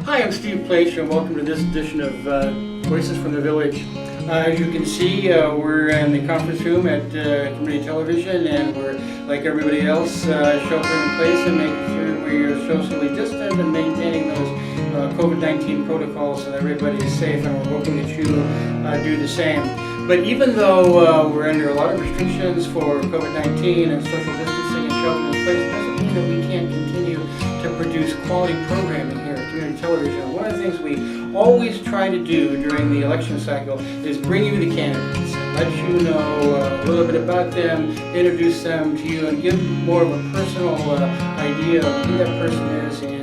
Hi, I'm Steve Pleich, and welcome to this edition of Voices from the Village. As you can see, we're in the conference room at Community Television, and we're, like everybody else, sheltering in place and making sure we are socially distant and maintaining those COVID-19 protocols so that everybody is safe, and we're hoping that you do the same. But even though we're under a lot of restrictions for COVID-19 and social distancing and sheltering in place, it doesn't mean that we can't continue to produce quality programming here at Community Television. One of the things we always try to do during the election cycle is bring you the candidates, let you know a little bit about them, introduce them to you, and give more of a personal idea of who that person is and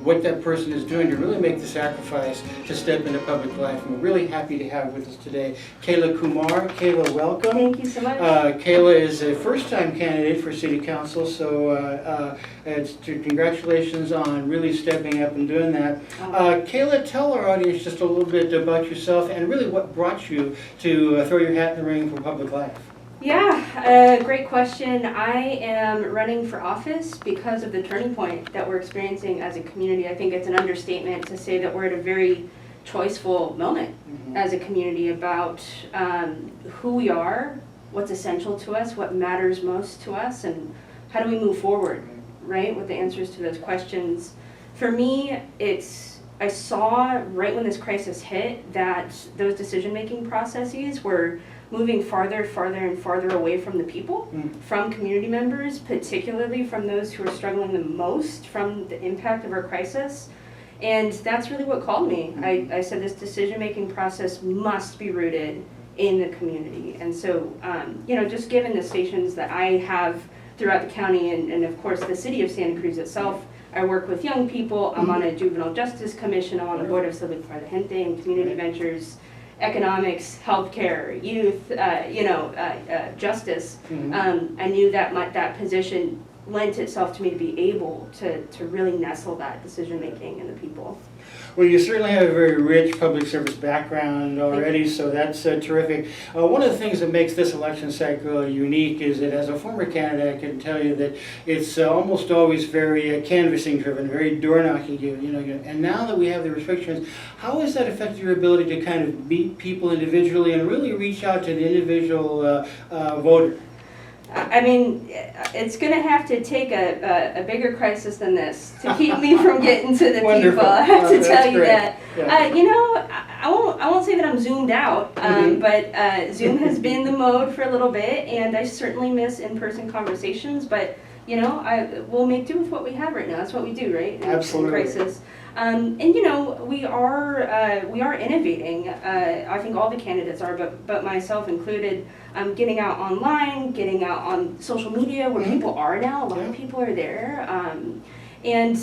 what that person is doing to really make the sacrifice to step into public life. And we're really happy to have with us today Kayla Kumar. Kayla, welcome. Thank you so much. Kayla is a first-time candidate for City Council, so congratulations on really stepping up and doing that. Kayla, tell our audience just a little bit about yourself and really what brought you to throw your hat in the ring for public life. Yeah, great question. I am running for office because of the turning point that we're experiencing as a community. I think it's an understatement to say that we're at a very choiceful moment as a community about who we are, what's essential to us, what matters most to us, and how do we move forward, right, with the answers to those questions. For me, I saw right when this crisis hit that those decision-making processes were moving farther and farther away from the people, from community members, particularly from those who are struggling the most from the impact of our crisis. And that's really what called me. I said this decision-making process must be rooted in the community. And so, just given the stations that I have throughout the county and of course the city of Santa Cruz itself, I work with young people. I'm on a juvenile justice commission. I'm on the board of Civic para la Gente and community ventures, economics, healthcare, youth, justice. I knew that that position lent itself to me to be able to really nestle that decision making in the people. Well, you certainly have a very rich public service background already, so that's terrific. One of the things that makes this election cycle unique is that as a former candidate, I can tell you that it's almost always very canvassing driven, very door knocking. And now that we have the restrictions, how has that affected your ability to kind of meet people individually and really reach out to the individual voter? I mean, it's going to have to take a bigger crisis than this to keep me from getting to the Wonderful. people. I have to tell you great. that. Yeah. I won't say that I'm zoomed out, but Zoom has been the mode for a little bit, and I certainly miss in-person conversations. But we'll make do with what we have right now. That's what we do, right? Absolutely. In crisis. We are innovating. I think all the candidates are, but myself included. Getting out online, getting out on social media where people are now. A lot of people are there, and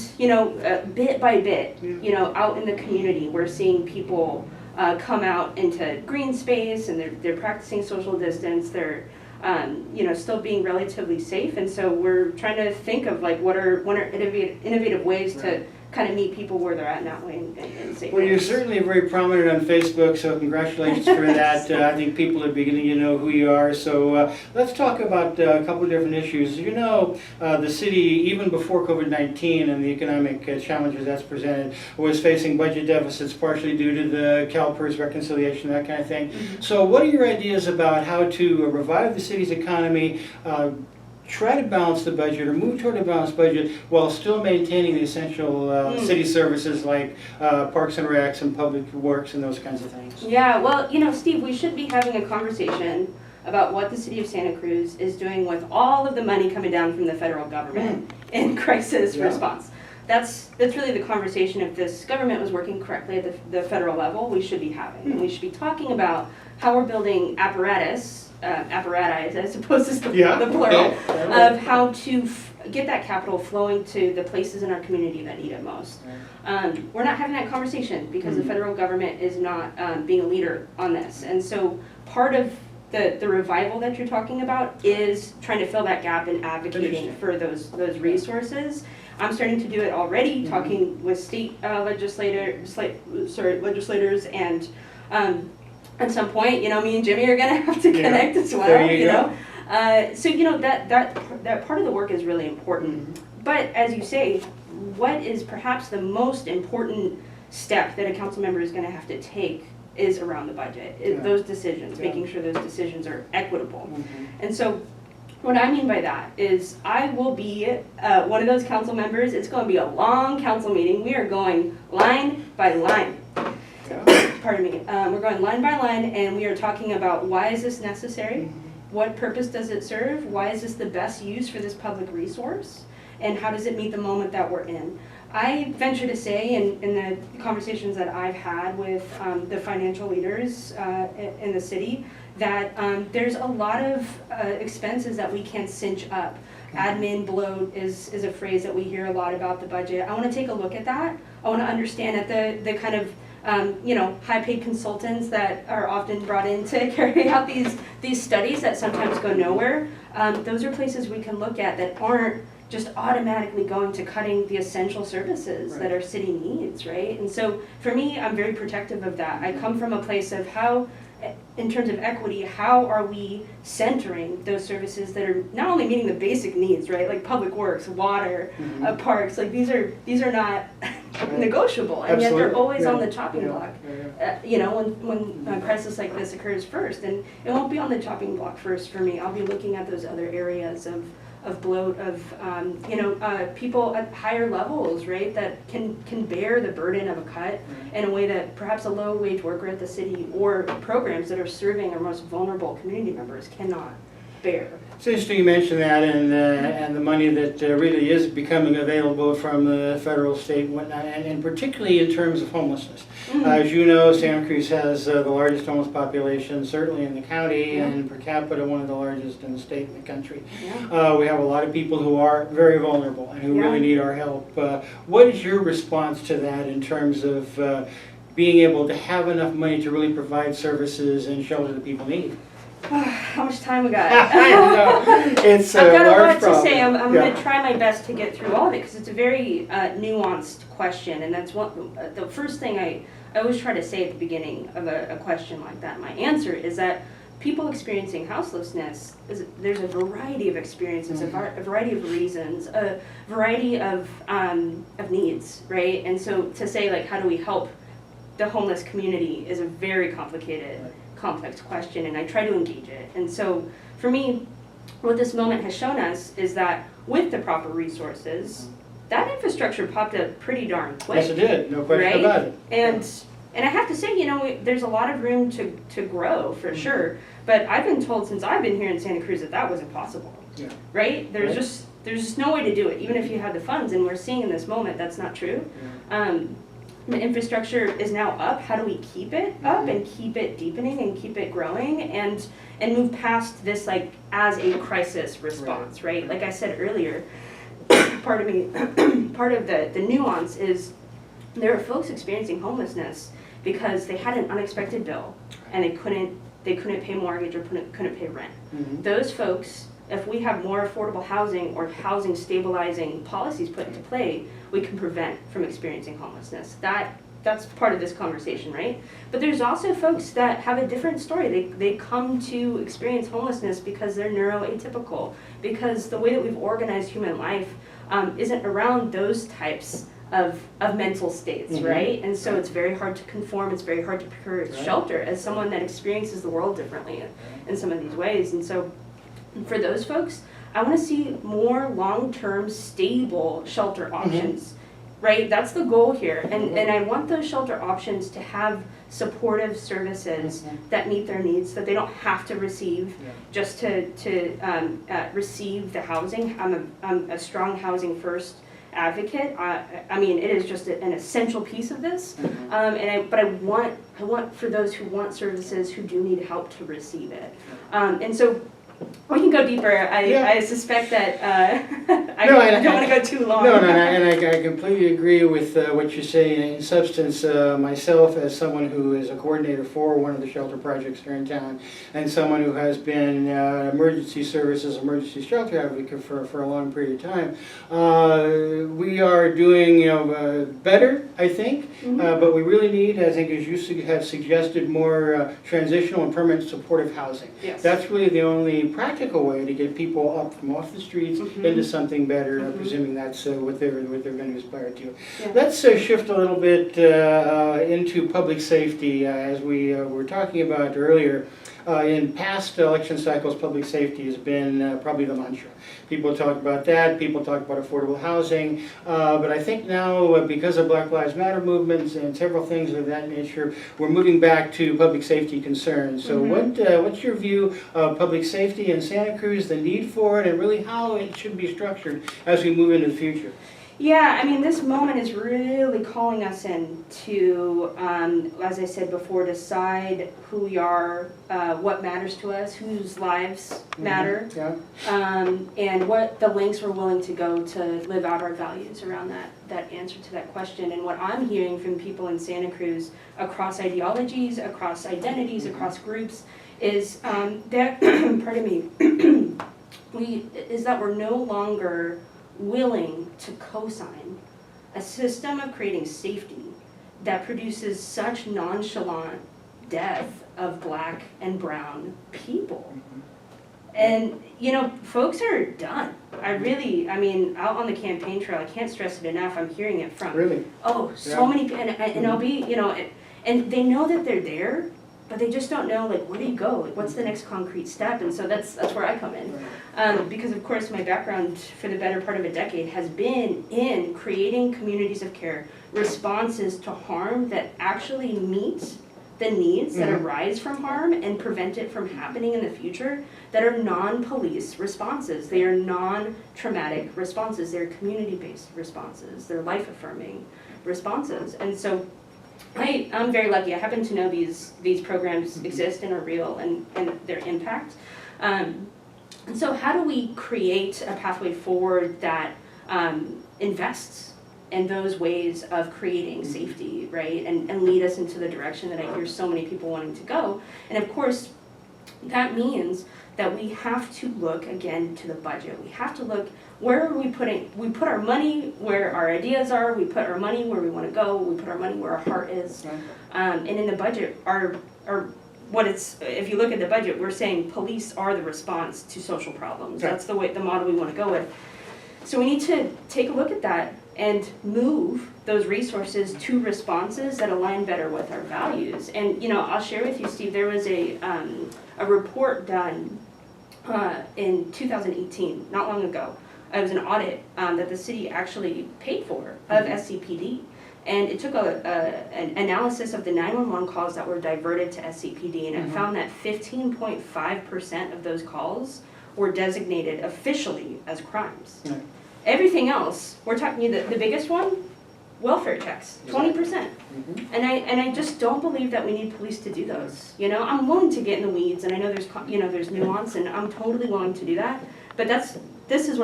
bit by bit, out in the community, we're seeing people come out into green space, and they're practicing social distance. They're still being relatively safe, and so we're trying to think of what are innovative ways to kind of meet people where they're at now and safe. Well, you're certainly very prominent on Facebook, so congratulations for that. I think people are beginning to know who you are. So let's talk about a couple of different issues. The city, even before COVID-19 and the economic challenges that's presented, was facing budget deficits partially due to the CalPERS reconciliation, that kind of thing. So what are your ideas about how to revive the city's economy, try to balance the budget or move toward a balanced budget while still maintaining the essential city services like parks and recs and public works and those kinds of things? Yeah, well, Steve, we should be having a conversation about what the city of Santa Cruz is doing with all of the money coming down from the federal government in crisis response. That's really the conversation. If this government was working correctly at the federal level, we should be having. And we should be talking about how we're building apparati, I suppose is the plural, of how to get that capital flowing to the places in our community that need it most. We're not having that conversation because the federal government is not being a leader on this. And so part of the revival that you're talking about is trying to fill that gap and advocating for those resources. I'm starting to do it already, talking with state legislators, and at some point, me and Jimmy are going to have to connect as well. So that part of the work is really important. But as you say, what is perhaps the most important step that a council member is going to have to take is around the budget. Those decisions, making sure those decisions are equitable. And so what I mean by that is I will be one of those council members. It's going to be a long council meeting. We are going line by line. Pardon me. We're going line by line, and we are talking about why is this necessary? What purpose does it serve? Why is this the best use for this public resource? And how does it meet the moment that we're in? I venture to say in the conversations that I've had with the financial leaders in the city that there's a lot of expenses that we can cinch up. Admin bloat is a phrase that we hear a lot about the budget. I want to take a look at that. I want to understand that the kind of high-paid consultants that are often brought in to carry out these studies that sometimes go nowhere. Those are places we can look at that aren't just automatically going to cutting the essential services that our city needs, right? And so for me, I'm very protective of that. I come from a place of how, in terms of equity, how are we centering those services that are not only meeting the basic needs, right? Like public works, water, parks, like these are not negotiable, and yet they're always on the chopping block. When a crisis like this occurs first, and it won't be on the chopping block first for me. I'll be looking at those other areas of bloat, of people at higher levels, right, that can bear the burden of a cut in a way that perhaps a low-wage worker at the city or programs that are serving our most vulnerable community members cannot bear. It's interesting you mentioned that, and the money that really is becoming available from the federal, state, and whatnot, and particularly in terms of homelessness. As you know, Santa Cruz has the largest homeless population, certainly in the county, and per capita one of the largest in the state and the country. We have a lot of people who are very vulnerable and who really need our help. What is your response to that in terms of being able to have enough money to really provide services and shelter that people need? How much time we got? I know. It's I've got a large lot to say. I'm going Yeah. to try my best to get through all of it because it's a very nuanced question, and that's the first thing I always try to say at the beginning of a question like that. My answer is that people experiencing houselessness, there's a variety of experiences, a variety of reasons, a variety of needs, right? And so to say, like, how do we help the homeless community is a very complicated, complex question, and I try to engage it. And so for me, what this moment has shown us is that with the proper resources, that infrastructure popped up pretty darn quick. Yes, it did. No question about it. And I have to say, there's a lot of room to grow for sure. But I've been told since I've been here in Santa Cruz that was impossible. Right? There's just no way to do it, even if you had the funds. And we're seeing in this moment that's not true. The infrastructure is now up. How do we keep it up and keep it deepening and keep it growing and move past this, like, as a crisis response, right? Like I said earlier, part of the nuance is there are folks experiencing homelessness because they had an unexpected bill and they couldn't pay mortgage or couldn't pay rent. Those folks, if we have more affordable housing or housing stabilizing policies put into play, we can prevent from experiencing homelessness. That's part of this conversation, right? But there's also folks that have a different story. They come to experience homelessness because they're neuroatypical, because the way that we've organized human life isn't around those types of mental states, right? And so it's very hard to conform, it's very hard to procure shelter as someone that experiences the world differently in some of these ways. And so for those folks, I want to see more long-term, stable shelter options, right? That's the goal here. And I want those shelter options to have supportive services that meet their needs, that they don't have to receive just to receive the housing. I'm a strong housing first advocate. I mean, it is just an essential piece of this. But I want for those who want services, who do need help, to receive it. And so we can go deeper. I suspect that I don't want to go too long. No, and I completely agree with what you say. In substance, myself, as someone who is a coordinator for one of the shelter projects here in town, and someone who has been emergency services, emergency shelter advocate for a long period of time, we are doing better, I think. But we really need, I think, as you have suggested, more transitional and permanent supportive housing. Yes. That's really the only practical way to get people up from off the streets into something better, presuming that's what they're going to aspire to. Yeah. Let's shift a little bit into public safety, as we were talking about earlier. In past election cycles, public safety has been probably the mantra. People talk about that, people talk about affordable housing, but I think now, because of Black Lives Matter movements and several things of that nature, we're moving back to public safety concerns. So what's your view of public safety in Santa Cruz, the need for it, and really how it should be structured as we move into the future? Yeah, I mean, this moment is really calling us in to, as I said before, decide who we are, what matters to us, whose lives matter, and what the lengths we're willing to go to live out our values around that answer to that question. And what I'm hearing from people in Santa Cruz across ideologies, across identities, across groups, is that, pardon me, is that we're no longer willing to co-sign a system of creating safety that produces such nonchalant death of Black and brown people. And, you know, folks are done. I mean, out on the campaign trail, I can't stress it enough, I'm hearing it from, so many, and I'll be, you know, and they know that they're there, but they just don't know, like, where do you go? Like, what's the next concrete step? And so that's where I come in. Because, of course, my background for the better part of a decade has been in creating communities of care, responses to harm that actually meet the needs that arise from harm and prevent it from happening in the future, that are non-police responses. They are non-traumatic responses. They're community-based responses. They're life-affirming responses. And so I'm very lucky. I happen to know these programs exist and are real and their impact. And so how do we create a pathway forward that invests in those ways of creating safety, right? And lead us into the direction that I hear so many people wanting to go. And of course, that means that we have to look again to the budget. We have to look, where are we put our money where our ideas are, we put our money where we want to go, we put our money where our heart is. And in the budget, if you look at the budget, we're saying police are the response to social problems. That's the model we want to go with. So we need to take a look at that and move those resources to responses that align better with our values. And, you know, I'll share with you, Steve, there was a report done in 2018, not long ago. It was an audit that the city actually paid for of SCPD. And it took an analysis of the 911 calls that were diverted to SCPD, and it found that 15.5% of those calls were designated officially as crimes. Everything else, we're talking the biggest one, welfare checks, 20%. And I just don't believe that we need police to do those. You know, I'm willing to get in the weeds, and I know there's nuance, and I'm totally willing to do that. But this is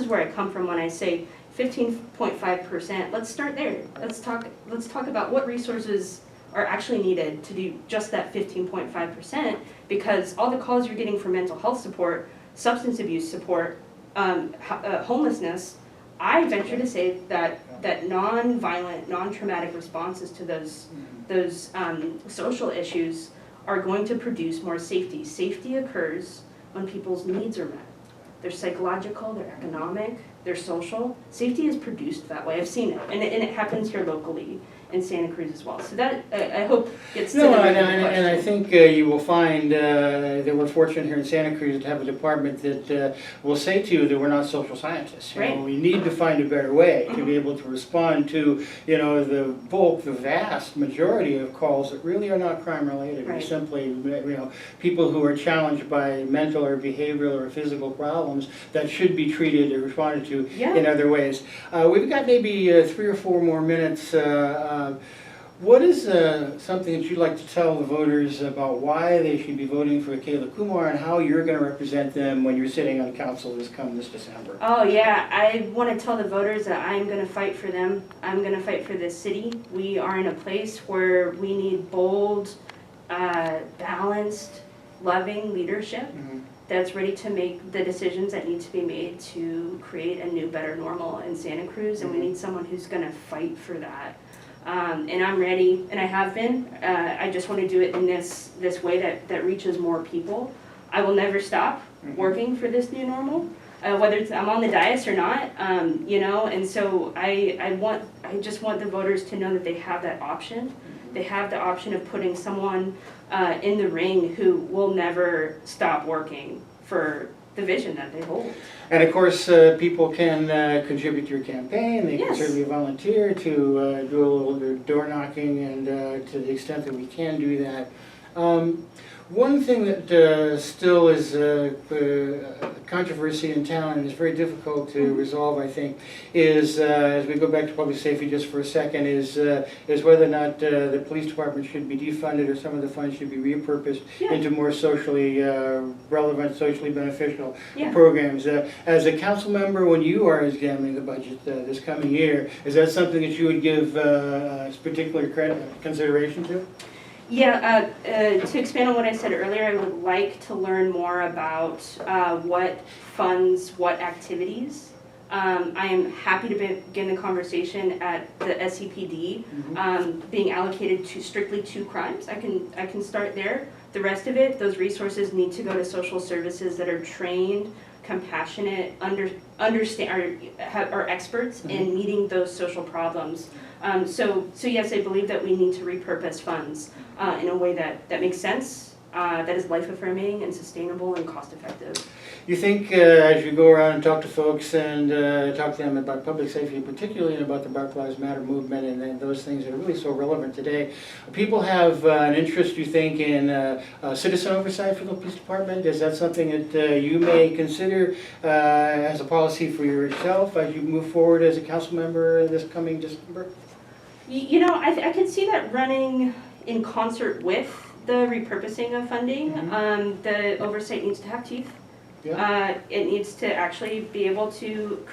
where I come from when I say 15.5%. Let's start there. Let's talk about what resources are actually needed to do just that 15.5%, because all the calls you're getting for mental health support, substance abuse support, homelessness, I venture to say that non-violent, non-traumatic responses to those social issues are going to produce more safety. Safety occurs when people's needs are met. They're psychological, they're economic, they're social. Safety is produced that way. I've seen it, and it happens here locally in Santa Cruz as well. So that, I hope, gets to the root of the question. And I think you will find that we're fortunate here in Santa Cruz to have a department that will say to you that we're not social scientists. You know, we need to find a better way to be able to respond to, you know, the vast majority of calls that really are not crime related. They're simply, you know, people who are challenged by mental or behavioral or physical problems that should be treated or responded to in other ways. We've got maybe 3 or 4 more minutes. What is something that you'd like to tell the voters about why they should be voting for Kayla Kumar and how you're going to represent them when you're sitting on council this December? Oh yeah, I want to tell the voters that I'm going to fight for them. I'm going to fight for this city. We are in a place where we need bold, balanced, loving leadership that's ready to make the decisions that need to be made to create a new, better normal in Santa Cruz, and we need someone who's going to fight for that. And I'm ready, and I have been. I just want to do it in this way that reaches more people. I will never stop. working for this new normal. Whether it's I'm on the dais or not, and so I just want the voters to know that they have that option. They have the option of putting someone in the ring who will never stop working for the vision that they hold. And of course, people can contribute to your campaign. They can certainly volunteer to do a little door knocking, and to the extent that we can do that. One thing that still is a controversy in town and is very difficult to resolve, I think, is, as we go back to public safety just for a second, is whether or not the police department should be defunded or some of the funds should be repurposed into more socially relevant, socially beneficial programs. As a council member, when you are examining the budget this coming year, is that something that you would give particular consideration to? Yeah, to expand on what I said earlier, I would like to learn more about what funds, what activities. I am happy to begin the conversation at the SCPD, being allocated strictly to crimes. I can start there. The rest of it, those resources need to go to social services that are trained, compassionate, understand, are experts in meeting those social problems. So yes, I believe that we need to repurpose funds in a way that makes sense, that is life-affirming and sustainable and cost-effective. You think as you go around and talk to folks and talk to them about public safety, particularly about the Black Lives Matter movement and those things that are really so relevant today, people have an interest, you think, in citizen oversight for the police department? Is that something that you may consider as a policy for yourself as you move forward as a council member this coming December? You know, I can see that running in concert with the repurposing of funding. The oversight needs to have teeth. It needs to actually be able to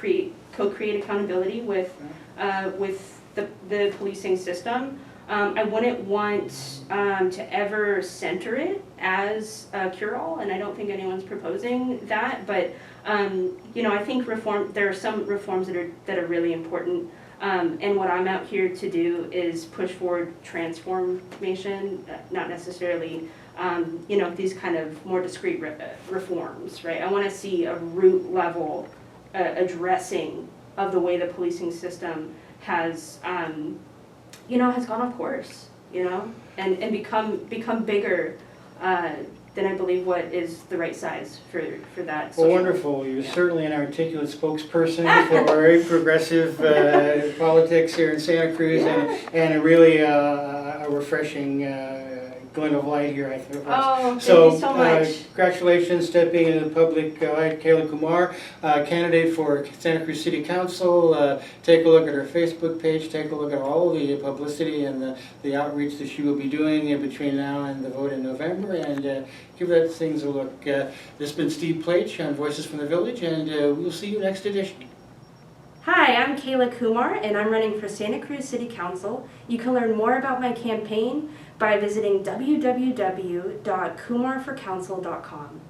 co-create accountability with the policing system. I wouldn't want to ever center it as a cure-all, and I don't think anyone's proposing that. But I think there are some reforms that are really important. And what I'm out here to do is push forward transformation, not necessarily, these kind of more discrete reforms, right? I want to see a root level addressing of the way the policing system has, has gone off course, and become bigger than I believe what is the right size for that. Well, wonderful. You're certainly an articulate spokesperson for very progressive politics here in Santa Cruz, and a really a refreshing glint of light here, I think. Oh, thank you so much. Congratulations stepping into the public light, Kayla Kumar, candidate for Santa Cruz City Council. Take a look at her Facebook page, take a look at all the publicity and the outreach that she will be doing between now and the vote in November, and give that things a look. This has been Steve Pleich on Voices from the Village, and we'll see you next edition. Hi, I'm Kayla Kumar, and I'm running for Santa Cruz City Council. You can learn more about my campaign by visiting www.kumarforcouncil.com.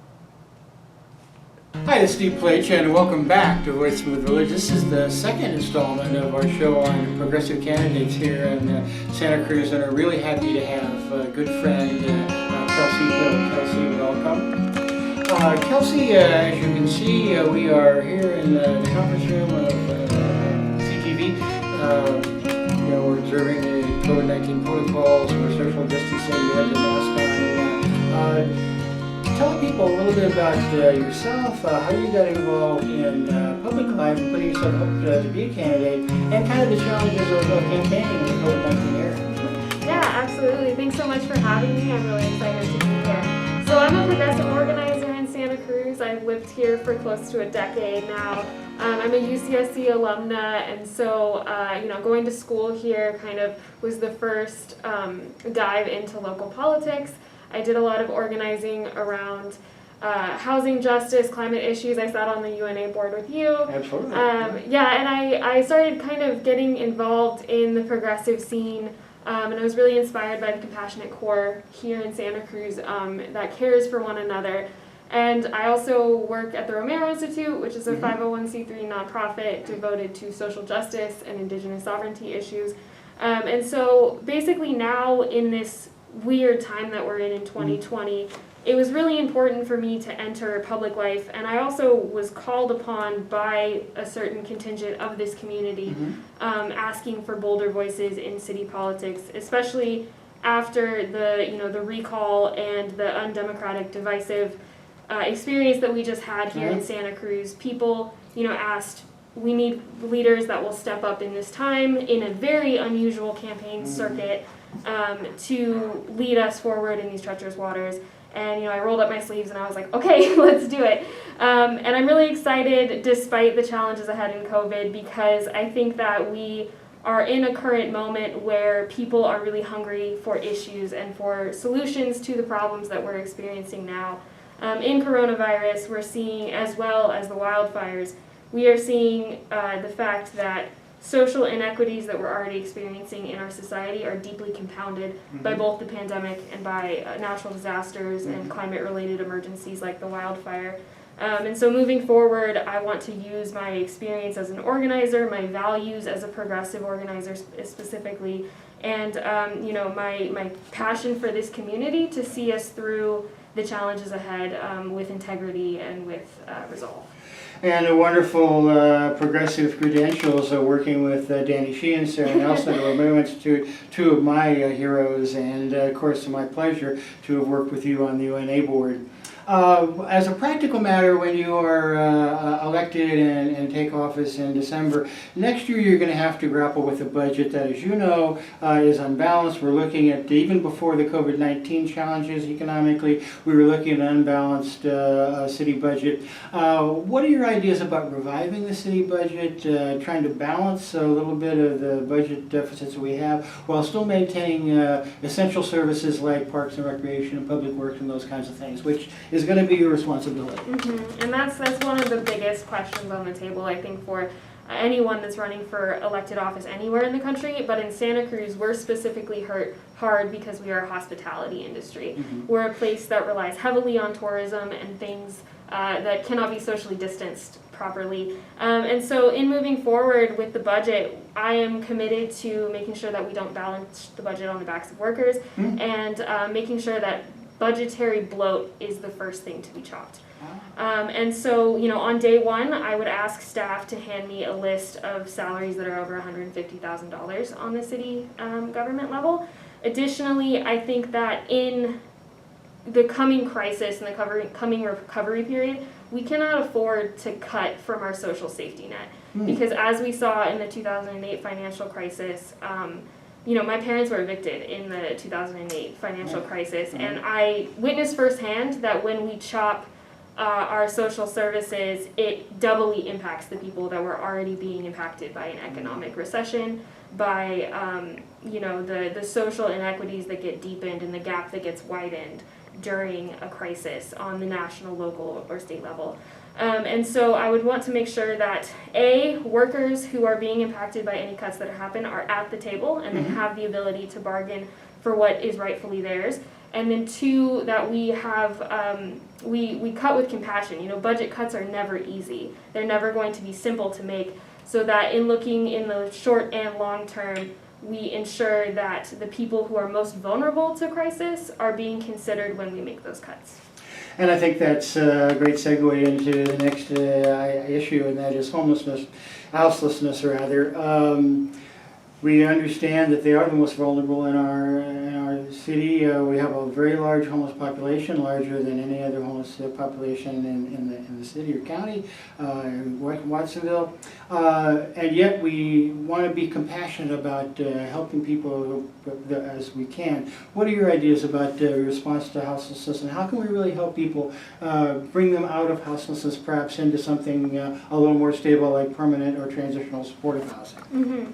Hi, this is Steve Pleich, and welcome back to Voices from the Village. This is the second installment of our show on progressive candidates here in Santa Cruz, and are really happy to have a good friend, Kelsey. Kelsey, welcome. Kelsey, as you can see, we are here in the conference room of CTV. We're observing the COVID-19 protocols, we're social distancing, we have your mask on. Tell people a little bit about yourself, how you got involved in public life, putting yourself up to be a candidate, and kind of the challenges of campaigning in the COVID-19 era. Yeah, absolutely. Thanks so much for having me. I'm really excited to be here. So I'm a progressive organizer in Santa Cruz. I've lived here for close to a decade now. I'm a UCSC alumna, and so going to school here kind of was the first dive into local politics. I did a lot of organizing around housing justice, climate issues. I sat on the UNA board with you. Absolutely. And I started kind of getting involved in the progressive scene, and I was really inspired by the Compassionate Core here in Santa Cruz that cares for one another. And I also work at the Romero Institute, which is a 501c3 nonprofit devoted to social justice and indigenous sovereignty issues. And so basically now in this weird time that we're in 2020, it was really important for me to enter public life, and I also was called upon by a certain contingent of this community, asking for bolder voices in city politics, especially after the recall and the undemocratic, divisive experience that we just had here in Santa Cruz. People, asked, we need leaders that will step up in this time in a very unusual campaign circuit to lead us forward in these treacherous waters. And I rolled up my sleeves and I was like, okay, let's do it. And I'm really excited despite the challenges ahead in COVID, because I think that we are in a current moment where people are really hungry for issues and for solutions to the problems that we're experiencing now. In coronavirus, we're seeing, as well as the wildfires, we are seeing the fact that social inequities that we're already experiencing in our society are deeply compounded by both the pandemic and by natural disasters and climate-related emergencies like the wildfire. And so moving forward, I want to use my experience as an organizer, my values as a progressive organizer specifically, and my passion for this community to see us through the challenges ahead with integrity and with resolve. And a wonderful progressive credentials working with Danny Sheehan and Sarah Nelson were moments to two of my heroes, and of course my pleasure to have worked with you on the UNA board. As a practical matter, when you are elected and take office in December, next year you're going to have to grapple with a budget that, as you know, is unbalanced. We're looking at, even before the COVID-19 challenges economically, we were looking at an unbalanced city budget. What are your ideas about reviving the city budget, trying to balance a little bit of the budget deficits that we have, while still maintaining essential services like parks and recreation and public works and those kinds of things, which is going to be your responsibility. And that's one of the biggest questions on the table, I think, for anyone that's running for elected office anywhere in the country. But in Santa Cruz, we're specifically hurt hard because we are a hospitality industry. We're a place that relies heavily on tourism and things that cannot be socially distanced properly. And so in moving forward with the budget, I am committed to making sure that we don't balance the budget on the backs of workers and making sure that budgetary bloat is the first thing to be chopped. And so, on day one, I would ask staff to hand me a list of salaries that are over $150,000 on the city government level. Additionally, I think that in the coming crisis and the coming recovery period, we cannot afford to cut from our social safety net. Because as we saw in the 2008 financial crisis, my parents were evicted in the 2008 financial crisis, and I witnessed firsthand that when we chop our social services, it doubly impacts the people that were already being impacted by an economic recession, by the social inequities that get deepened and the gap that gets widened during a crisis on the national, local, or state level. And so I would want to make sure that workers who are being impacted by any cuts that happen are at the table and then have the ability to bargain for what is rightfully theirs. And then two, that we have, we cut with compassion. Budget cuts are never easy. They're never going to be simple to make, so that in looking in the short and long term, we ensure that the people who are most vulnerable to crisis are being considered when we make those cuts. And I think that's a great segue into the next issue, and that is houselessness rather. We understand that they are the most vulnerable in our city. We have a very large homeless population, larger than any other homeless population in the city or county, Watsonville. And yet we want to be compassionate about helping people as we can. What are your ideas about response to houselessness, and how can we really help people bring them out of houselessness, perhaps into something a little more stable, like permanent or transitional supportive housing?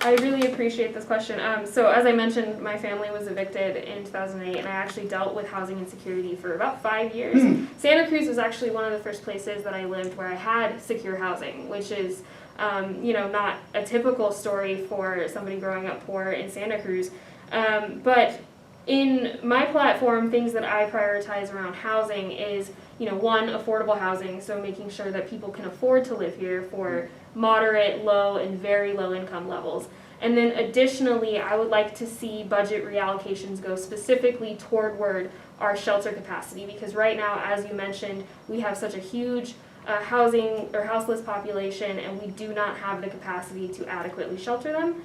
I really appreciate this question. So as I mentioned, my family was evicted in 2008, and I actually dealt with housing insecurity for about 5 years. Santa Cruz was actually one of the first places that I lived where I had secure housing, which is not a typical story for somebody growing up poor in Santa Cruz. But in my platform, things that I prioritize around housing is, one, affordable housing, so making sure that people can afford to live here for moderate, low, and very low income levels. And then additionally, I would like to see budget reallocations go specifically toward our shelter capacity, because right now, as you mentioned, we have such a huge housing or houseless population, and we do not have the capacity to adequately shelter them.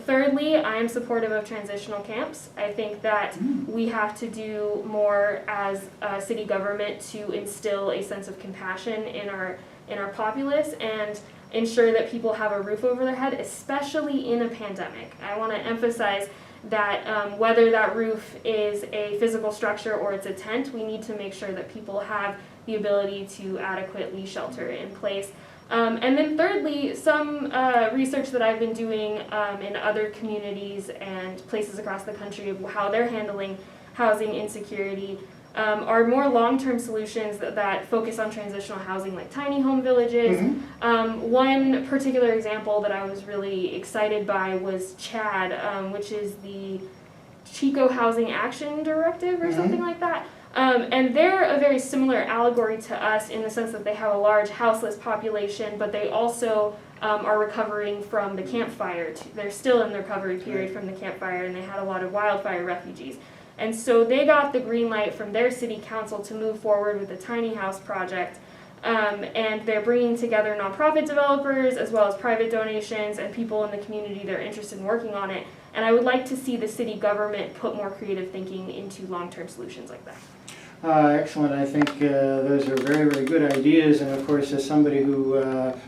Thirdly, I am supportive of transitional camps. I think that we have to do more as a city government to instill a sense of compassion in our populace and ensure that people have a roof over their head, especially in a pandemic. I want to emphasize that whether that roof is a physical structure or it's a tent, we need to make sure that people have the ability to adequately shelter in place. And then thirdly, some research that I've been doing in other communities and places across the country of how they're handling housing insecurity are more long-term solutions that focus on transitional housing, like tiny home villages. One particular example that I was really excited by was CHAD, which is the Chico Housing Action Directive or something like that. And they're a very similar allegory to us in the sense that they have a large houseless population, but they also are recovering from the campfire. They're still in the recovery period from the campfire, and they had a lot of wildfire refugees. And so they got the green light from their city council to move forward with the tiny house project. And they're bringing together nonprofit developers as well as private donations and people in the community that are interested in working on it. And I would like to see the city government put more creative thinking into long-term solutions like that. Excellent. I think those are very, very good ideas. And of course, as somebody who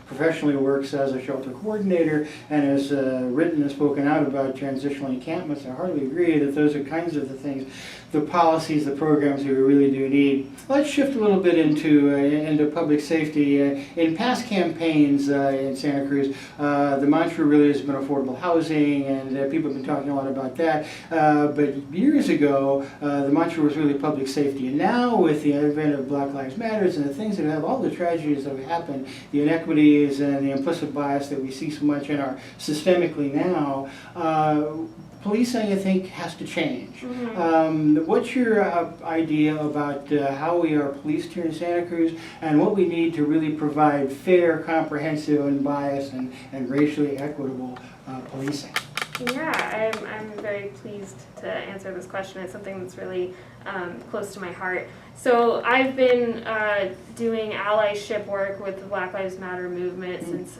professionally works as a shelter coordinator and has written and spoken out about transitional encampments, I hardly agree that those are kinds of the things, the policies, the programs that we really do need. Let's shift a little bit into public safety. In past campaigns in Santa Cruz, the mantra really has been affordable housing, and people have been talking a lot about that. But years ago, the mantra was really public safety. And now, with the advent of Black Lives Matter and the things that have, all the tragedies that have happened, the inequities and the implicit bias that we see so much in our systemically now, policing, I think, has to change. What's your idea about how we are policed here in Santa Cruz and what we need to really provide fair, comprehensive, unbiased, and racially equitable policing? Yeah, I'm very pleased to answer this question. It's something that's really close to my heart. So I've been doing allyship work with the Black Lives Matter movement since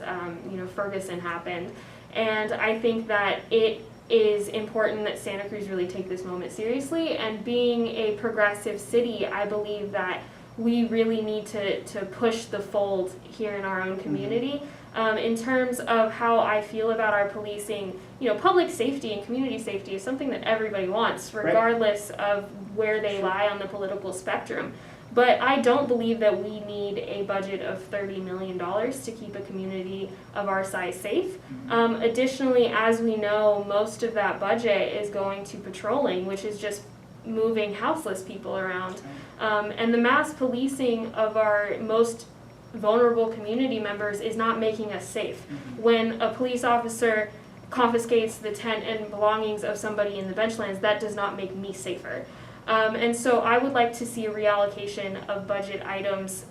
Ferguson happened, and I think that it is important that Santa Cruz really take this moment seriously. And being a progressive city, I believe that we really need to push the fold here in our own community. In terms of how I feel about our policing, public safety and community safety is something that everybody wants, regardless of where they lie on the political spectrum. But I don't believe that we need a budget of $30 million to keep a community of our size safe. Additionally, as we know, most of that budget is going to patrolling, which is just moving houseless people around. And the mass policing of our most vulnerable community members is not making us safe. When a police officer confiscates the tent and belongings of somebody in the benchlands, that does not make me safer. And so I would like to see a reallocation of budget items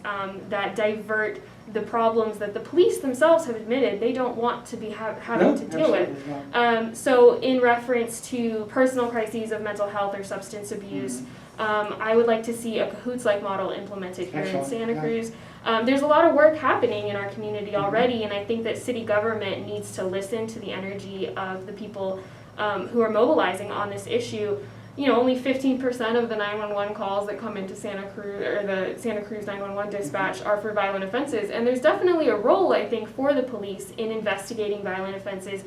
that divert the problems that the police themselves have admitted they don't want to be having to deal with. So in reference to personal crises of mental health or substance abuse, I would like to see a cahoots-like model implemented here in Santa Cruz. There's a lot of work happening in our community already, and I think that city government needs to listen to the energy of the people who are mobilizing on this issue. Only 15% of the 911 calls that come into Santa Cruz, or the Santa Cruz 911 dispatch, are for violent offenses. And there's definitely a role, I think, for the police in investigating violent offenses,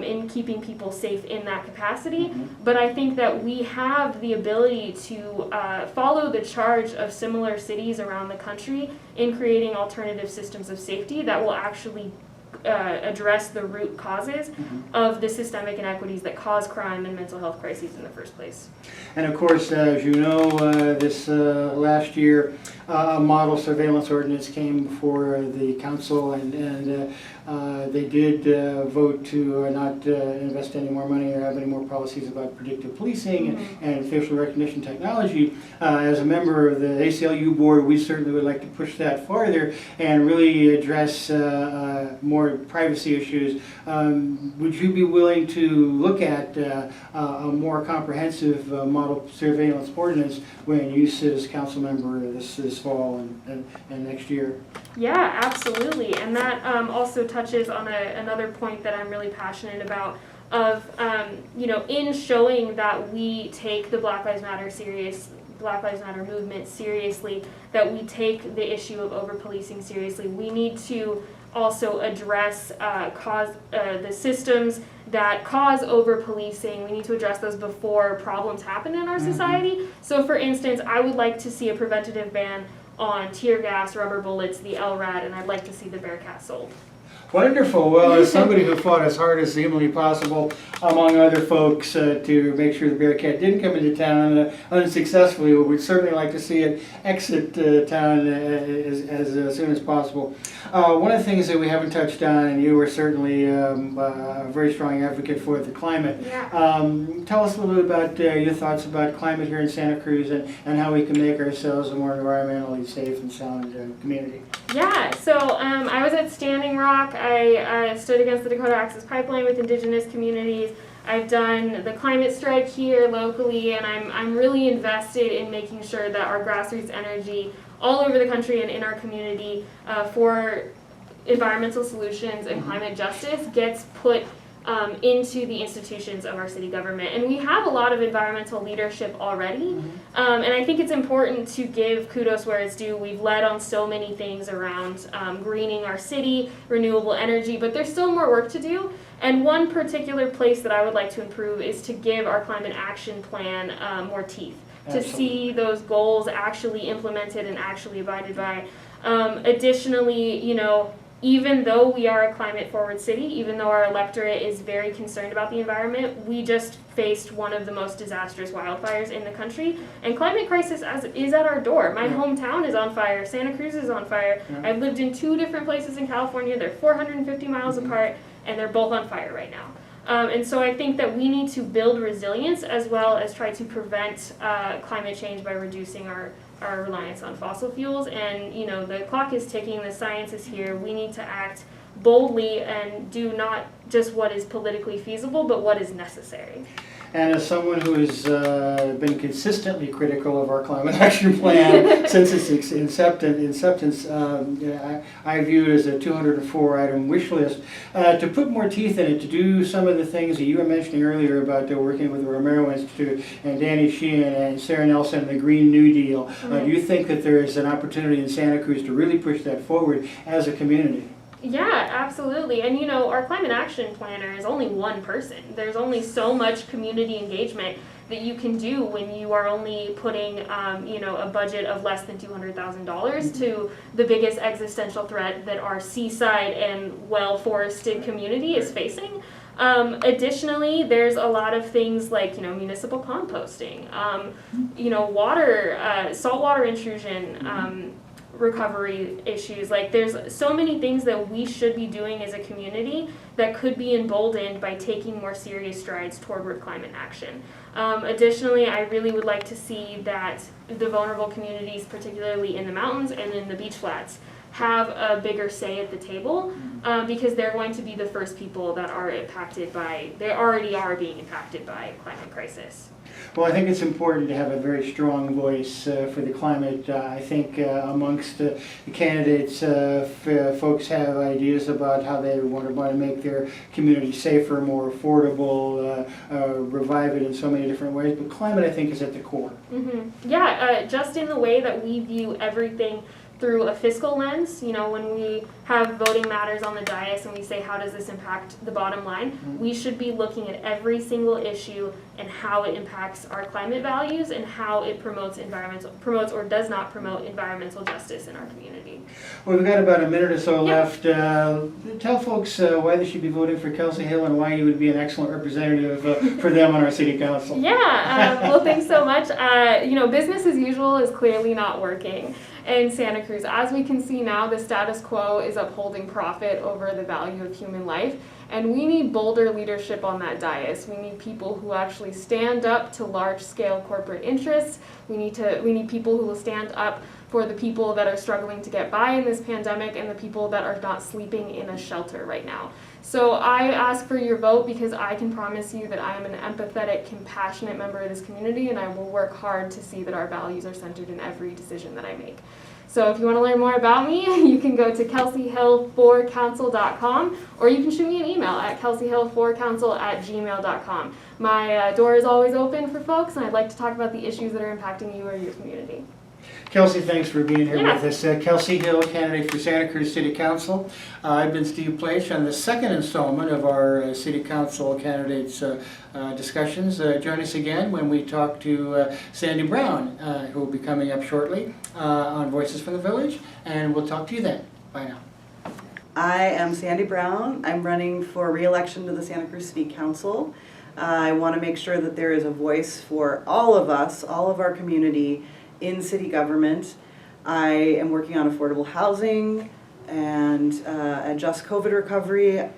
in keeping people safe in that capacity. But I think that we have the ability to follow the charge of similar cities around the country in creating alternative systems of safety that will actually address the root causes of the systemic inequities that cause crime and mental health crises in the first place. And of course, as you know, this last year, a model surveillance ordinance came before the council, and they did vote to not invest any more money or have any more policies about predictive policing and facial recognition technology. As a member of the ACLU board, we certainly would like to push that farther and really address more more privacy issues, would you be willing to look at a more comprehensive model surveillance ordinance when you sit as council member this fall and next year? Yeah, absolutely. And that also touches on another point that I'm really passionate about of, in showing that we take the Black Lives Matter movement seriously, that we take the issue of over-policing seriously. We need to also address the systems that cause over-policing. We need to address those before problems happen in our society. So for instance, I would like to see a preventative ban on tear gas, rubber bullets, the LRAD, and I'd like to see the Bearcat sold. Wonderful. Well, as somebody who fought as hard as humanly possible, among other folks, to make sure the Bearcat didn't come into town unsuccessfully, we'd certainly like to see it exit town as soon as possible. One of the things that we haven't touched on, and you were certainly a very strong advocate for, the climate. Yeah. Tell us a little bit about your thoughts about climate here in Santa Cruz and how we can make ourselves a more environmentally safe and sound community. Yeah, so I was at Standing Rock. I stood against the Dakota Access Pipeline with indigenous communities. I've done the climate strike here locally, and I'm really invested in making sure that our grassroots energy all over the country and in our community for environmental solutions and climate justice gets put into the institutions of our city government. And we have a lot of environmental leadership already, and I think it's important to give kudos where it's due. We've led on so many things around greening our city, renewable energy, but there's still more work to do. And one particular place that I would like to improve is to give our climate action plan more teeth, to see those goals actually implemented and actually abided by. Additionally, even though we are a climate-forward city, even though our electorate is very concerned about the environment, we just faced one of the most disastrous wildfires in the country, and climate crisis is at our door. My hometown is on fire. Santa Cruz is on fire. I've lived in 2 different places in California. They're 450 miles apart, and they're both on fire right now. And so I think that we need to build resilience as well as try to prevent climate change by reducing our reliance on fossil fuels. And the clock is ticking, the science is here. We need to act boldly and do not just what is politically feasible, but what is necessary. And as someone who has been consistently critical of our climate action plan since its inception, I view it as a 204-item wish list. To put more teeth in it, to do some of the things that you were mentioning earlier about working with the Romero Institute and Danny Sheehan and Sarah Nelson and the Green New Deal, do you think that there is an opportunity in Santa Cruz to really push that forward as a community? Yeah, absolutely. And our climate action planner is only one person. There's only so much community engagement that you can do when you are only putting, a budget of less than $200,000 to the biggest existential threat that our seaside and well-forested community is facing. Additionally, there's a lot of things like, municipal composting, saltwater intrusion, recovery issues. Like, there's so many things that we should be doing as a community that could be emboldened by taking more serious strides toward climate action. Additionally, I really would like to see that the vulnerable communities, particularly in the mountains and in the beach flats, have a bigger say at the table, because they're going to be the first people that are they already are being impacted by climate crisis. Well, I think it's important to have a very strong voice for the climate. I think amongst the candidates, folks have ideas about how they want to make their community safer, more affordable, revive it in so many different ways. But climate, I think, is at the core. Yeah, just in the way that we view everything through a fiscal lens. When we have voting matters on the dais and we say, how does this impact the bottom line? We should be looking at every single issue and how it impacts our climate values and how it promotes or does not promote environmental justice in our community. Well, we've got about a minute or so left. Tell folks why they should be voting for Kelsey Hill and why you would be an excellent representative for them on our city council. Well, thanks so much. Business as usual is clearly not working in Santa Cruz. As we can see now, the status quo is upholding profit over the value of human life. And we need bolder leadership on that dais. We need people who actually stand up to large-scale corporate interests. We need people who will stand up for the people that are struggling to get by in this pandemic and the people that are not sleeping in a shelter right now. So I ask for your vote because I can promise you that I am an empathetic, compassionate member of this community, and I will work hard to see that our values are centered in every decision that I make. So if you want to learn more about me, you can go to kelseyhill4council.com, or you can shoot me an email at kelseyhill4council@gmail.com. My door is always open for folks, and I'd like to talk about the issues that are impacting you or your community. Kelsey, thanks for being here Yeah. with us. Kelsey Hill, candidate for Santa Cruz City Council. I've been Steve Pleich on the second installment of our City Council candidates discussions. Join us again when we talk to Sandy Brown, who will be coming up shortly on Voices from the Village, and we'll talk to you then. Bye now. I am Sandy Brown. I'm running for re-election to the Santa Cruz City Council. I want to make sure that there is a voice for all of us, all of our community in city government. I am working on affordable housing and a just COVID recovery,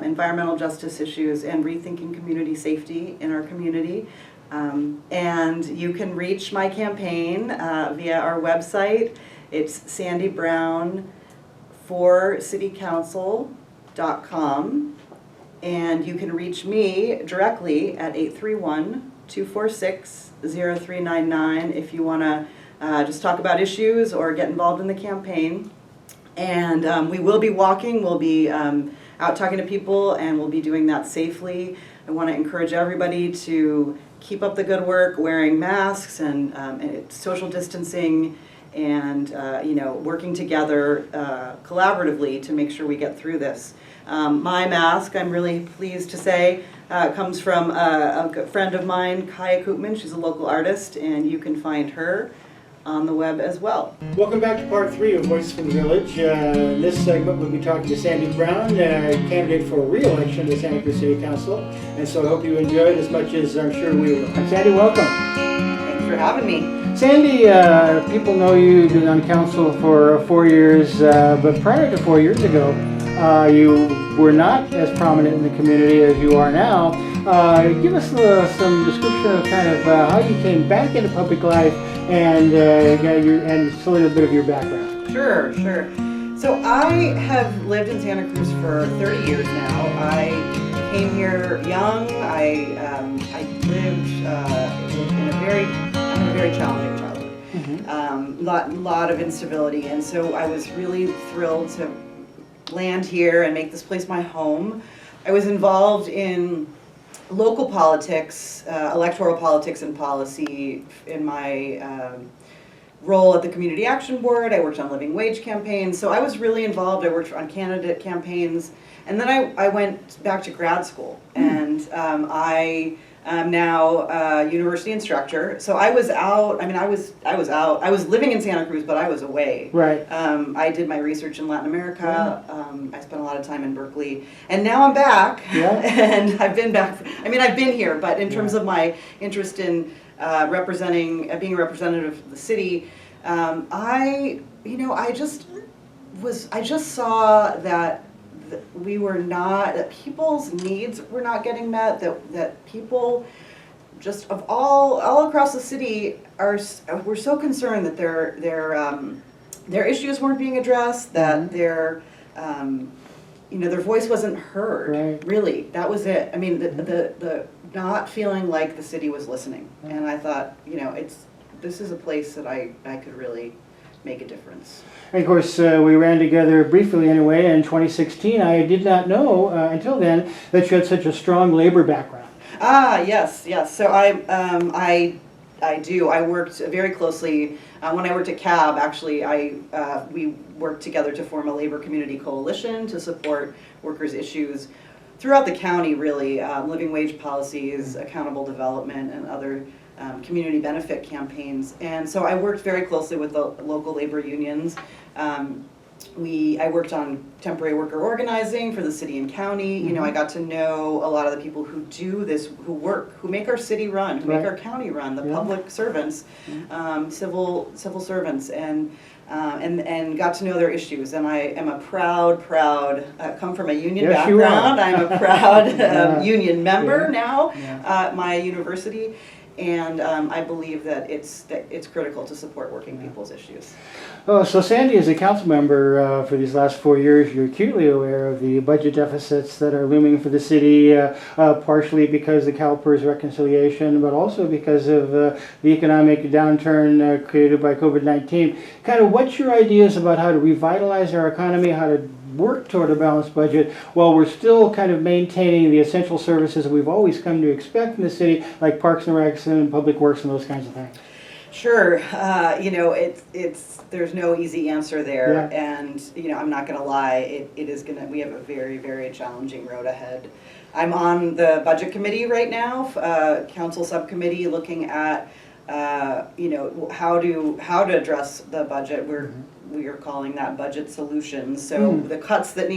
environmental justice issues, and rethinking community safety in our community. And you can reach my campaign via our website. It's sandybrown4citycouncil.com. And you can reach me directly at 831-246-0399 if you want to just talk about issues or get involved in the campaign. And we will be walking, we'll be out talking to people, and we'll be doing that safely. I want to encourage everybody to keep up the good work, wearing masks and social distancing, and working together collaboratively to make sure we get through this. My mask, I'm really pleased to say, comes from a good friend of mine, Kayla Koopman. She's a local artist, and you can find her on the web as well. Welcome back to part 3 of Voices from the Village. In this segment, we'll be talking to Sandy Brown, candidate for re-election to Santa Cruz City Council. And so I hope you enjoy it as much as I'm sure we will. Sandy, welcome. Thanks for having me. Sandy, people know you've been on council for 4 years, but prior to 4 years ago, you were not as prominent in the community as you are now. Give us some description of kind of how you came back into public life and just a little bit of your background. Sure. So I have lived in Santa Cruz for 30 years now. I came here young. I lived in a very challenging childhood. Lot of instability, and so I was really thrilled to land here and make this place my home. I was involved in local politics, electoral politics and policy in my role at the Community Action Board. I worked on living wage campaigns, so I was really involved. I worked on candidate campaigns, and then I went back to grad school, and I am now a university instructor. So I was out. I mean, I was out. I was living in Santa Cruz, but I was away. Right. I did my research in Latin America. I spent a lot of time in Berkeley, and now I'm back. Yeah. And I've been back. I've been here, but in terms of my interest in being a representative of the city, I just saw that that people's needs were not getting met, that people just all across the city were so concerned that their issues weren't being addressed, that their voice wasn't heard. Right. Really, that was it. I mean, the not feeling like the city was listening. And I thought, this is a place that I could really make a difference. And of course, we ran together briefly anyway in 2016. I did not know until then that you had such a strong labor background. Yes. So I do. I worked very closely when I worked at CAB. Actually, we worked together to form a labor community coalition to support workers' issues throughout the county. Really, living wage policies, accountable development, and other community benefit campaigns. And so I worked very closely with the local labor unions. I worked on temporary worker organizing for the city and county. I got to know a lot of the people who do this, who make our city run, who make our county run, the public servants, civil servants, and got to know their issues. And I am a proud, come from a union background. I'm a proud union member now at my university. And I believe that it's critical to support working people's issues. Oh, so Sandy, as a council member for these last 4 years, you're acutely aware of the budget deficits that are looming for the city, partially because of the CalPERS reconciliation, but also because of the economic downturn created by COVID-19. Kind of what's your ideas about how to revitalize our economy, how to work toward a balanced budget while we're still kind of maintaining the essential services that we've always come to expect in the city, like parks and recs and public works and those kinds of things? Sure, there's no easy answer there, and I'm not going to lie, we have a very, very challenging road ahead. I'm on the budget committee right now, council subcommittee, looking at how to address the budget. We are calling that budget solutions. So the cuts that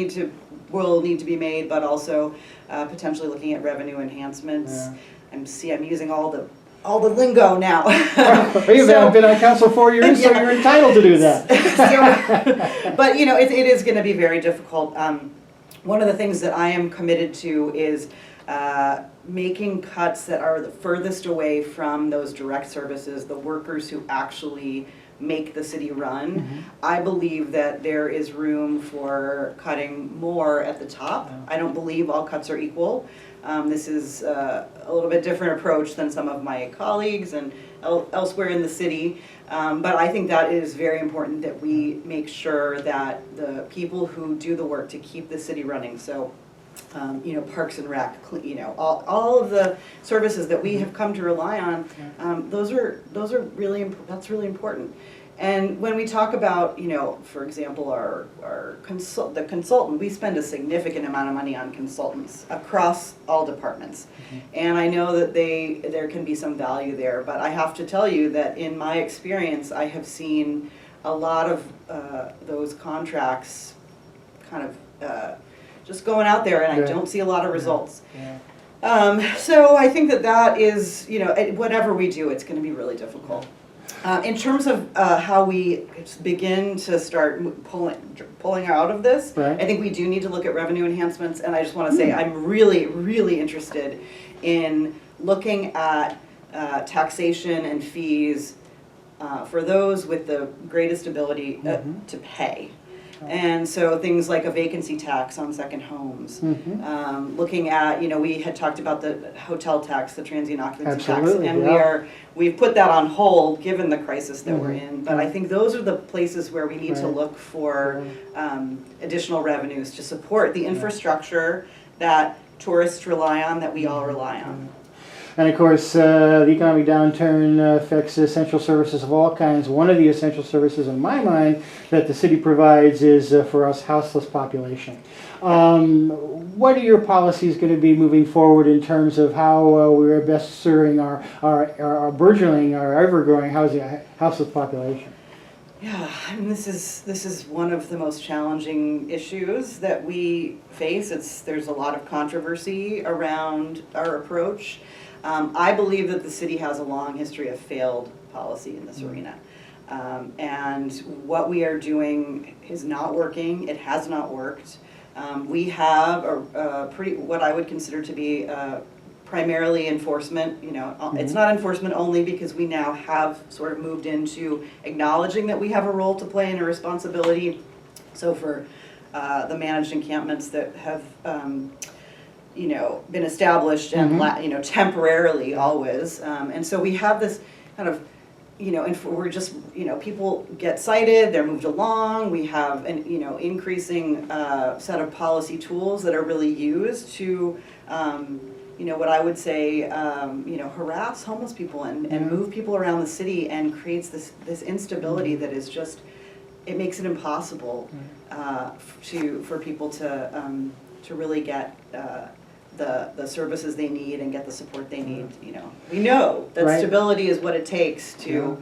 will need to be made, but also potentially looking at revenue enhancements. I'm using all the lingo now. You've been on council 4 years, so you're entitled to do that. But it is going to be very difficult. One of the things that I am committed to is making cuts that are the furthest away from those direct services, the workers who actually make the city run. I believe that there is room for cutting more at the top. I don't believe all cuts are equal. This is a little bit different approach than some of my colleagues and elsewhere in the city. But I think that it is very important that we make sure that the people who do the work to keep the city running, so parks and rec, all of the services that we have come to rely on, those are that's really important. And when we talk about, for example, the consultant, we spend a significant amount of money on consultants across all departments. And I know that there can be some value there, but I have to tell you that in my experience, I have seen a lot of those contracts kind of just going out there, and I don't see a lot of results. So I think that is, whatever we do, it's going to be really difficult. In terms of how we begin to start pulling out of this, I think we do need to look at revenue enhancements, and I just want to say I'm really, really interested in looking at taxation and fees for those with the greatest ability to pay. And so things like a vacancy tax on second homes, looking at, we had talked about the hotel tax, the transient occupancy tax, and we've put that on hold given the crisis that we're in. But I think those are the places where we need to look for additional revenues to support the infrastructure that tourists rely on, that we all rely on. And of course, the economic downturn affects essential services of all kinds. One of the essential services in my mind that the city provides is for us houseless population. What are your policies going to be moving forward in terms of how we're best serving our burgeoning, our ever-growing houseless population? Yeah, and this is one of the most challenging issues that we face. There's a lot of controversy around our approach. I believe that the city has a long history of failed policy in this arena. And what we are doing is not working. It has not worked. We have a what I would consider to be primarily enforcement. It's not enforcement only because we now have sort of moved into acknowledging that we have a role to play and a responsibility. So for the managed encampments that have been established and temporarily always, and so we have this kind of and we're just people get cited, they're moved along. We have an increasing set of policy tools that are really used to what I would say harass homeless people and move people around the city, and creates this instability that is just, it makes it impossible for people to really get the services they need and get the support they need. We know that stability is what it takes to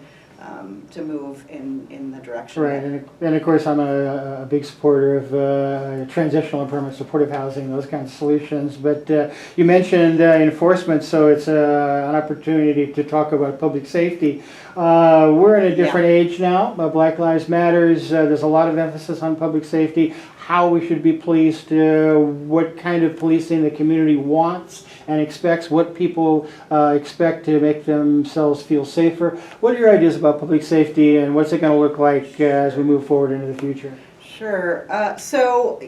move in the direction. Right, and of course I'm a big supporter of transitional and permanent supportive housing, those kinds of solutions. But you mentioned enforcement, so it's an opportunity to talk about public safety. We're in a different age now. Black Lives Matters. There's a lot of emphasis on public safety. how we should be policed, what kind of policing the community wants and expects, what people expect to make themselves feel safer. What are your ideas about public safety, and what's it going to look like as we move forward into the future? Sure. So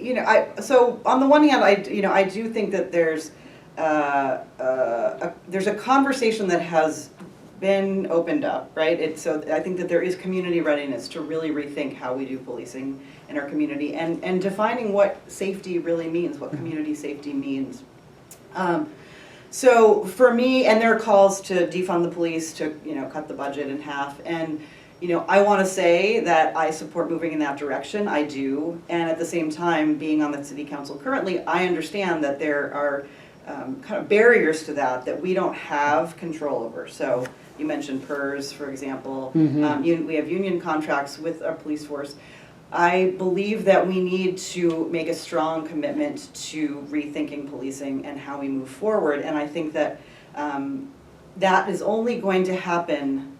on the one hand, I do think that there's a conversation that has been opened up, right? So I think that there is community readiness to really rethink how we do policing in our community, and defining what safety really means, what community safety means. So for me, and there are calls to defund the police, to cut the budget in half, and I want to say that I support moving in that direction. I do, and at the same time, being on the city council currently, I understand that there are kind of barriers to that we don't have control over. So you mentioned PERS, for example. Mm-hmm. We have union contracts with our police force. I believe that we need to make a strong commitment to rethinking policing and how we move forward. And I think that that is only going to happen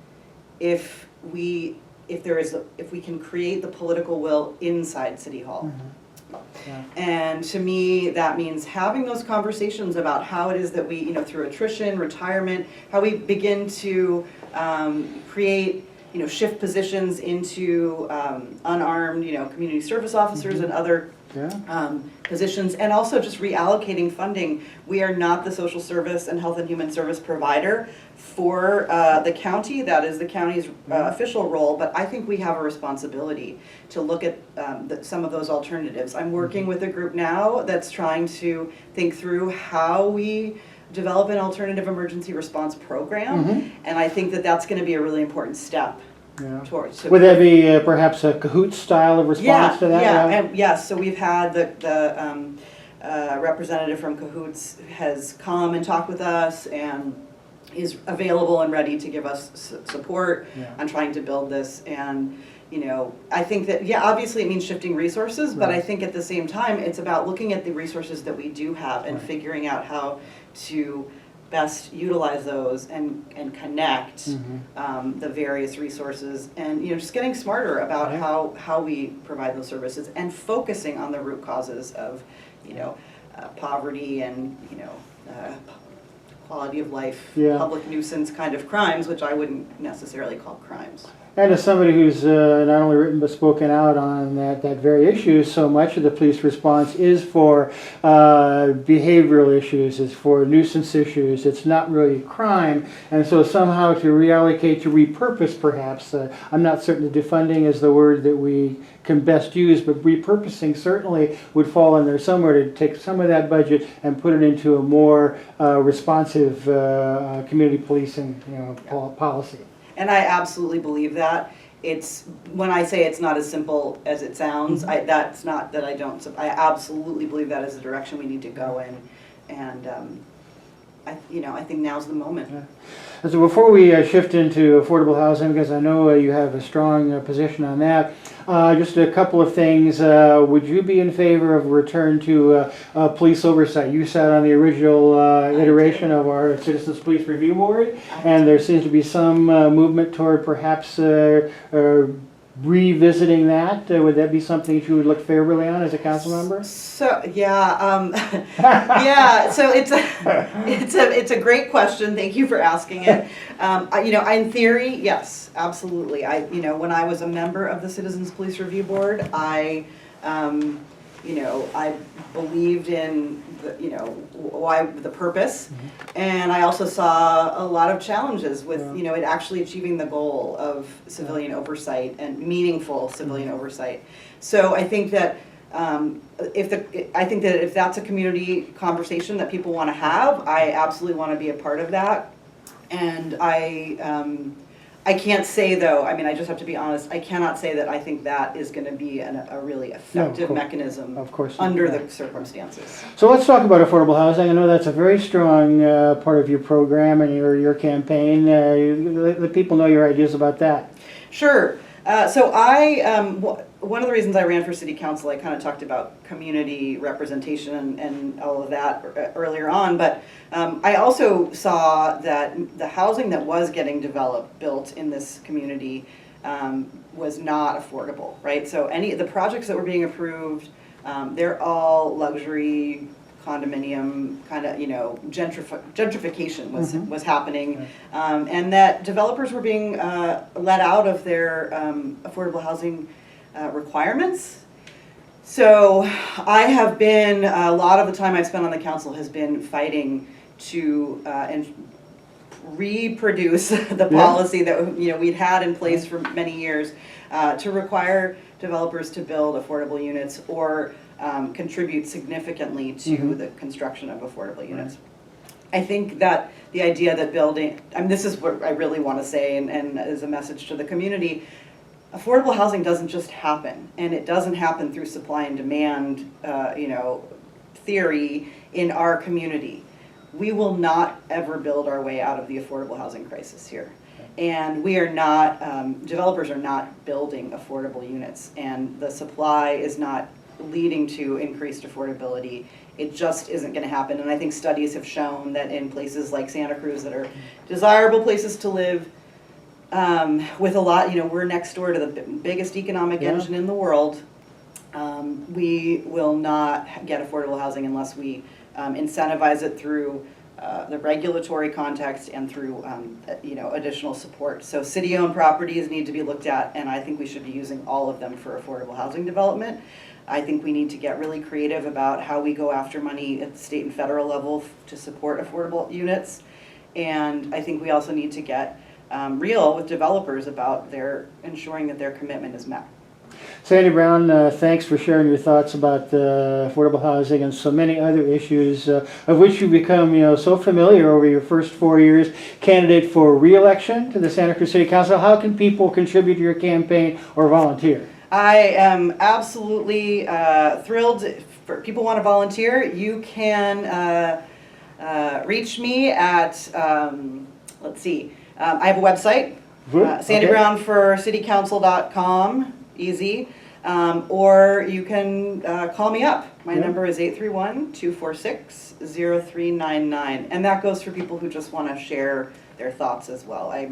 if we can create the political will inside City Hall. Mm-hmm. Yeah. And to me, that means having those conversations about how it is that we, through attrition, retirement, how we begin to create, shift positions into unarmed, community service officers, mm-hmm. and other positions, and also just reallocating funding. We are not the social service and health and human service provider for the county. That is the county's official role, but I think we have a responsibility to look at some of those alternatives. I'm working with a group now that's trying to think through how we develop an alternative emergency response program, mm-hmm. and I think that that's going to be a really important step. Yeah. Towards. Would that be perhaps a cahoots style of response to that? Yeah, and yes. So we've had the representative from Cahoots has come and talked with us and is available and ready to give us support on trying to build this. And I think that obviously it means shifting resources, but I think at the same time it's about looking at the resources that we do have and figuring out how to best utilize those and connect mm-hmm. The various resources, and just getting smarter about how we provide those services, and focusing on the root causes of poverty and quality of life, public nuisance kind of crimes, which I wouldn't necessarily call crimes. And as somebody who's not only written but spoken out on that very issue, so much of the police response is for behavioral issues, it's for nuisance issues, it's not really crime. And so somehow to reallocate, to repurpose perhaps, I'm not certain that defunding is the word that we can best use, but repurposing certainly would fall in there somewhere, to take some of that budget and put it into a more responsive community policing policy. And I absolutely believe that. When I say it's not as simple as it sounds, mm-hmm. That's not that I don't. I absolutely believe that is the direction we need to go in, and I think now's the moment. Yeah. So before we shift into affordable housing, because I know you have a strong position on that, just a couple of things. Would you be in favor of a return to police oversight? You sat on the original iteration of our Citizens Police Review Board, and there seems to be some movement toward perhaps revisiting that. Would that be something that you would look favorably on as a council member? So So it's a great question. Thank you for asking it. In theory, yes, absolutely. When I was a member of the Citizens Police Review Board, I believed in the purpose, mm-hmm. and I also saw a lot of challenges with it actually achieving the goal of civilian oversight and meaningful civilian mm-hmm. oversight. So I think that if that's a community conversation that people want to have, I absolutely want to be a part of that. And I can't say, though, I just have to be honest, I cannot say that I think that is going to be a really effective mechanism under the circumstances. So let's talk about affordable housing. I know that's a very strong part of your program and your campaign. Let people know your ideas about that. Sure. So one of the reasons I ran for city council, I kind of talked about community representation and all of that earlier on, but I also saw that the housing that was getting built in this community was not affordable, right? So the projects that were being approved They're all luxury condominium kind of, gentrification was happening, and that developers were being let out of their affordable housing requirements. So I have been, a lot of the time I've spent on the council has been fighting to reproduce the policy that we'd had in place for many years to require developers to build affordable units or contribute significantly to the construction of affordable units. I think that the idea that building, this is what I really want to say and as a message to the community, affordable housing doesn't just happen, and it doesn't happen through supply and demand, theory in our community. We will not ever build our way out of the affordable housing crisis here. And we are not, developers are not building affordable units, and the supply is not leading to increased affordability. It just isn't going to happen. And I think studies have shown that in places like Santa Cruz that are desirable places to live, with a lot, we're next door to the biggest economic engine in the world. We will not get affordable housing unless we incentivize it through the regulatory context and through additional support. So city-owned properties need to be looked at, and I think we should be using all of them for affordable housing development. I think we need to get really creative about how we go after money at the state and federal level to support affordable units. And I think we also need to get real with developers about ensuring that their commitment is met. Sandy Brown, thanks for sharing your thoughts about affordable housing and so many other issues of which you've become so familiar over your first 4 years. Candidate for re-election to the Santa Cruz City Council. How can people contribute to your campaign or volunteer? I am absolutely thrilled. For people want to volunteer, you can reach me at, let's see, I have a website, sandybrownforcitycouncil.com, easy, or you can call me up. My number is 831-246-0399, and that goes for people who just want to share their thoughts as well. I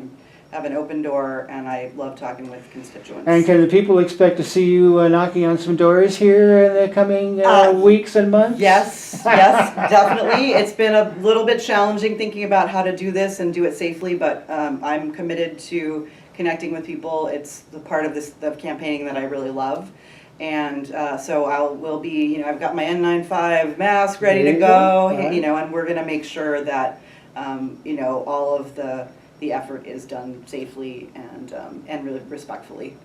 have an open door, and I love talking with constituents. And can the people expect to see you knocking on some doors here in the coming weeks and months? Yes, definitely. It's been a little bit challenging thinking about how to do this and do it safely, but I'm committed to connecting with people. It's the part of the campaigning that I really love. And so we'll be, I've got my N95 mask ready to go, and we're going to make sure that, all of the effort is done safely and really respectfully.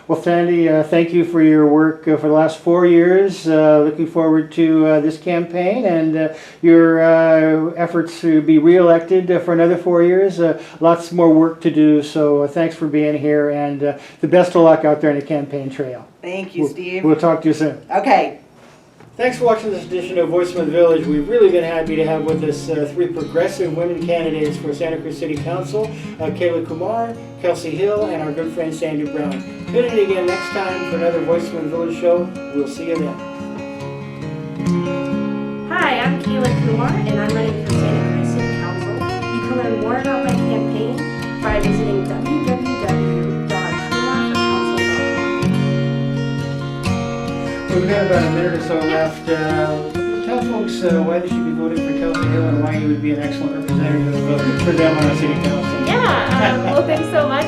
Well, Sandy, thank you for your work for the last 4 years. Looking forward to this campaign and your efforts to be re-elected for another 4 years. Lots more work to do, so thanks for being here, and the best of luck out there in the campaign trail. Thank you, Steve. We'll talk to you soon. Okay. Thanks for watching this edition of Voice from the Village. We've really been happy to have with us 3 progressive women candidates for Santa Cruz City Council, Kayla Kumar, Kelsey Hill, and our good friend Sandy Brown. Tune in again next time for another Voice from the Village show. We'll see you then. Hi, I'm Kayla Kumar, and I'm running for Santa Cruz City Council. You can learn more about my campaign by visiting www.kumarforcouncil.com. We've got about a minute or so left. Tell folks why they should be voting for Kelsey Hill and why you would be an excellent representative for them on the city council. Yeah, well, thanks so much.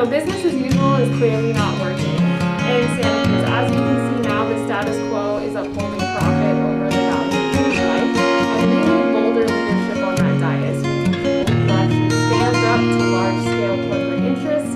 Business as usual is clearly not working in Santa Cruz. As you can see now, the status quo is upholding profit over the value of human life, and we need bolder leadership on that dais. We need people who actually stand up to large-scale corporate interests.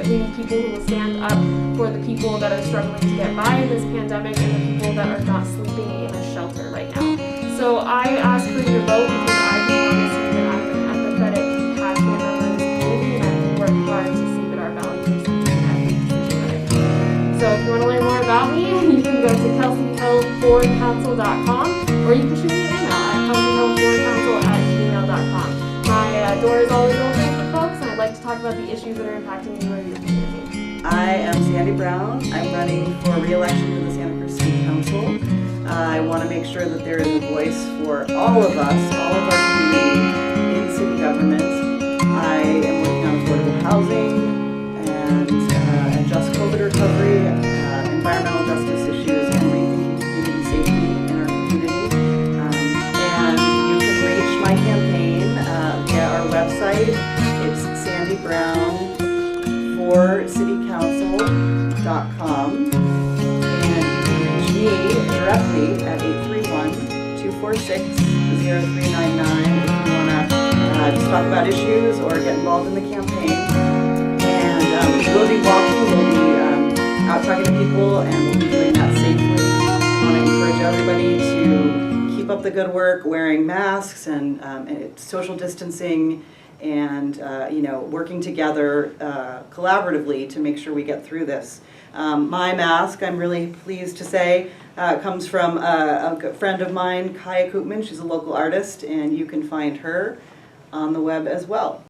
We need people who will stand up for the people that are struggling to get by in this pandemic and the people that are not sleeping in a shelter right now. So I ask for your vote because I just want to see that I'm an empathetic, compassionate member of this community, and I will work hard to see that our values are seen in every decision that I make. So if you want to learn more about me, you can go to kelseyhillforcouncil.com, or you can shoot me an email at kelseyhillforcouncil@gmail.com. My door is always open for folks, and I'd like to talk about the issues that are impacting you or your community. I am Sandy Brown. I'm running for re-election to the Santa Cruz City Council. I want to make sure that there is a voice for all of us, all of our community in city government. I am working on affordable housing and just COVID recovery, environmental justice issues, and It's sandybrown4citycouncil.com. And you can reach me directly at 831-246-0399 if you want to just talk about issues or get involved in the campaign. And we'll be walking, we'll be out talking to people, and we'll be doing that safely. I want to encourage everybody to keep up the good work, wearing masks and social distancing, and working together collaboratively to make sure we get through this. My mask, I'm really pleased to say, comes from a good friend of mine, Kayla. She's a local artist, and you can find her on the web as well.